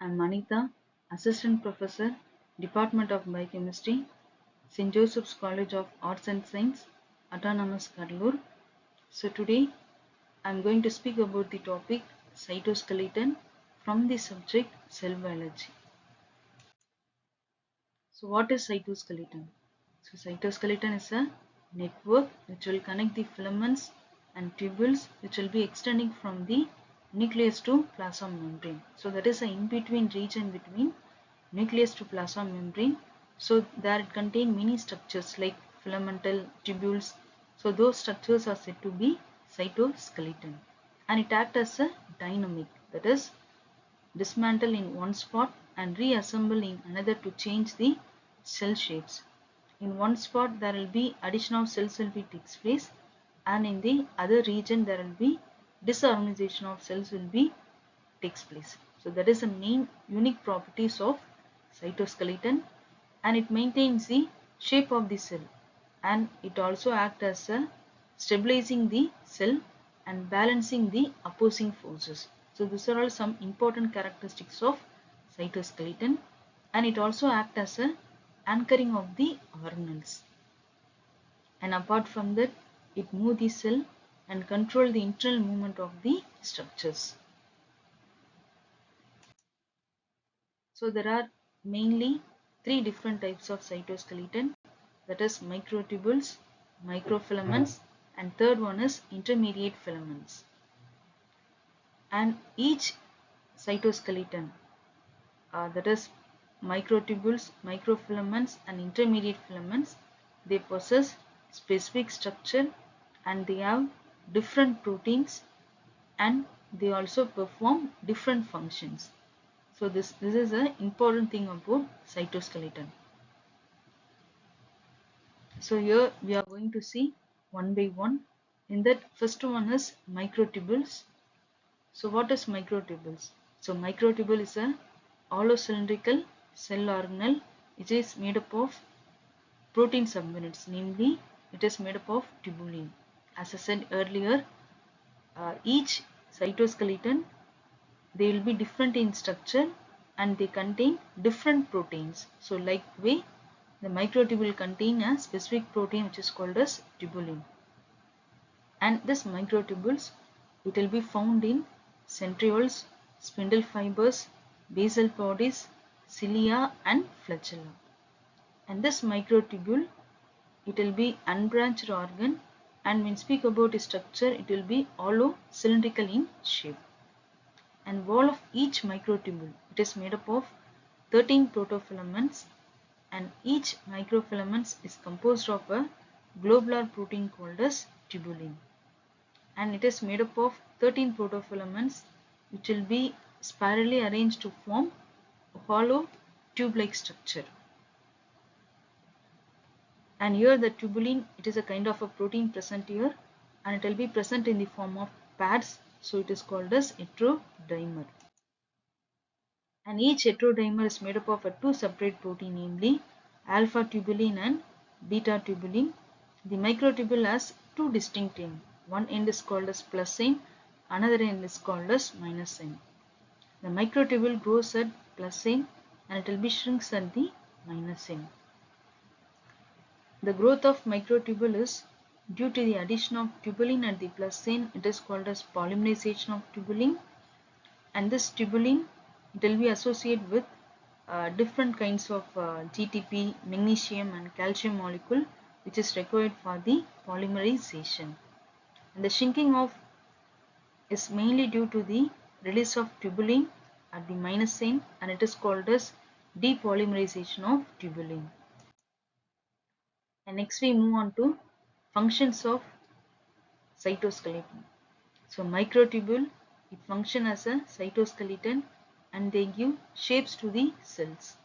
I'm Anita, Assistant Professor, Department of Biochemistry, St. Joseph's College of Arts and Science, Autonomous Cuddalore. So today I'm going to speak about the topic cytoskeleton from the subject cell biology. So what is cytoskeleton? So cytoskeleton is a network which will connect the filaments and tubules which will be extending from the nucleus to plasma membrane. So that is an in-between region between nucleus to plasma membrane. So there it contain many structures like filamental tubules. So those structures are said to be cytoskeleton, and it acts as a dynamic, that is dismantle in one spot and reassemble in another to change the cell shapes. In one spot there will be addition of cells will be takes place, and in the other region there will be disorganization of cells will be takes place. So that is the main unique properties of cytoskeleton, and it maintains the shape of the cell, and it also acts as a stabilizing the cell and balancing the opposing forces. So these are all some important characteristics of cytoskeleton, and it also acts as a anchoring of the organelles. And apart from that, it moves the cell and control the internal movement of the structures. So there are mainly three different types of cytoskeleton, that is microtubules, microfilaments, and third one is intermediate filaments. And each cytoskeleton, that is microtubules, microfilaments, and intermediate filaments, they possess specific structure and they have different proteins, and they also perform different functions. So this is an important thing about cytoskeleton. So here we are going to see one by one. In that, first one is microtubules. So what is microtubules? So microtubule is a hollow cylindrical cell organelle which is made up of protein subunits, namely it is made up of tubulin. As I said earlier, each cytoskeleton, they will be different in structure and they contain different proteins. So like way the microtubule contain a specific protein which is called as tubulin, and this microtubules, it will be found in centrioles, spindle fibers, basal bodies, cilia, and flagella. And this microtubule, it will be unbranched organ, and when speak about its structure, it will be hollow cylindrical in shape. And wall of each microtubule, it is made up of 13 protofilaments, and each microfilament is composed of a globular protein called as tubulin, and it is made up of 13 protofilaments which will be spirally arranged to form a hollow tube-like structure. And here the tubulin, it is a kind of a protein present here, and it will be present in the form of pads, so it is called as heterodimer. And each heterodimer is made up of a two separate protein, namely alpha tubulin and beta tubulin. The microtubule has two distinct ends. One end is called as plus end, another end is called as minus end. The microtubule grows at plus end and it will be shrinks at the minus end. The growth of microtubule is due to the addition of tubulin at the plus end. It is called as polymerization of tubulin, and this tubulin, it will be associated with different kinds of GTP, magnesium and calcium molecule which is required for the polymerization. And the shrinking of is mainly due to the release of tubulin at the minus end, and it is called as depolymerization of tubulin. And next we move on to functions of cytoskeleton. So microtubule, it function as a cytoskeleton and they give shapes to the cells.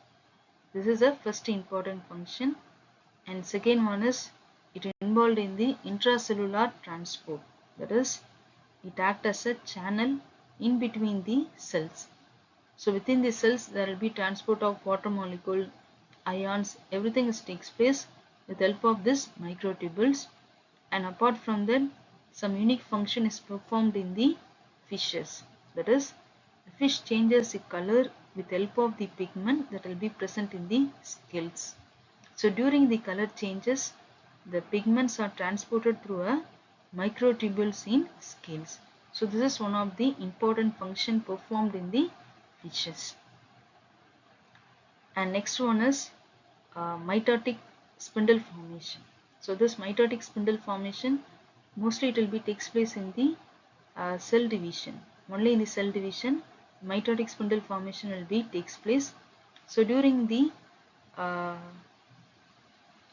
This is the first important function, and second one is it involved in the intracellular transport, that is it acts as a channel in between the cells. So within the cells there will be transport of water molecule, ions, everything takes place with the help of this microtubules. And apart from that, some unique function is performed in the fishes, that is the fish changes the color with help of the pigment that will be present in the scales. So during the color changes, the pigments are transported through a microtubules in scales. So this is one of the important function performed in the fishes. And next one is mitotic spindle formation. So this mitotic spindle formation, mostly it will be takes place in the cell division. Only in the cell division, mitotic spindle formation will be takes place. So during the uh,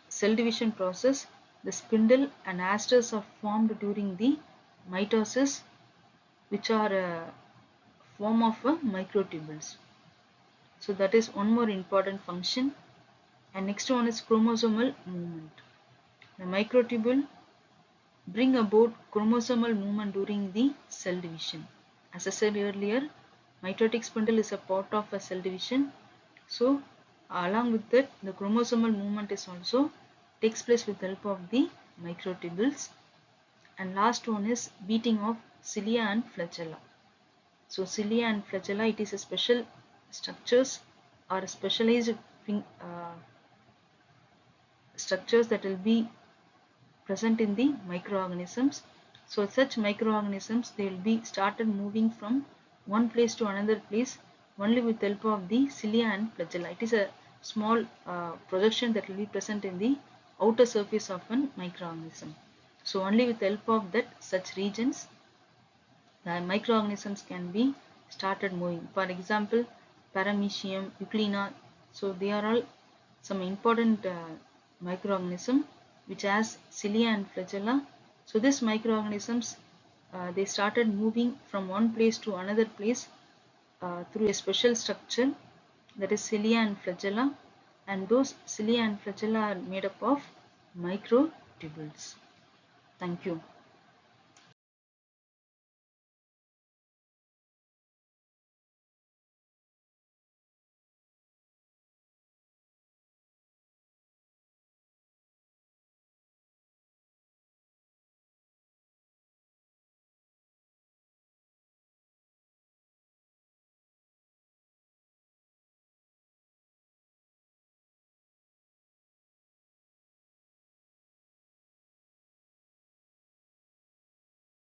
cell division process, the spindle and asters are formed during the mitosis, which are a form of microtubules. So that is one more important function. And next one is chromosomal movement. The microtubule bring about chromosomal movement during the cell division. As I said earlier, mitotic spindle is a part of a cell division. So along with that, the chromosomal movement is also takes place with the help of the microtubules. And last one is beating of cilia and flagella. So cilia and flagella, it is a special structures or specialized structures that will be present in the microorganisms. So such microorganisms, they will be started moving from one place to another place only with the help of the cilia and flagella. It is a small projection that will be present in the outer surface of an microorganism. So only with the help of that such regions, the microorganisms can be started moving. For example, paramecium, euglena. So they are all some important microorganism which has cilia and flagella. So these microorganisms, they started moving from one place to another place through a special structure, that is cilia and flagella, and those cilia and flagella are made up of microtubules. Thank you.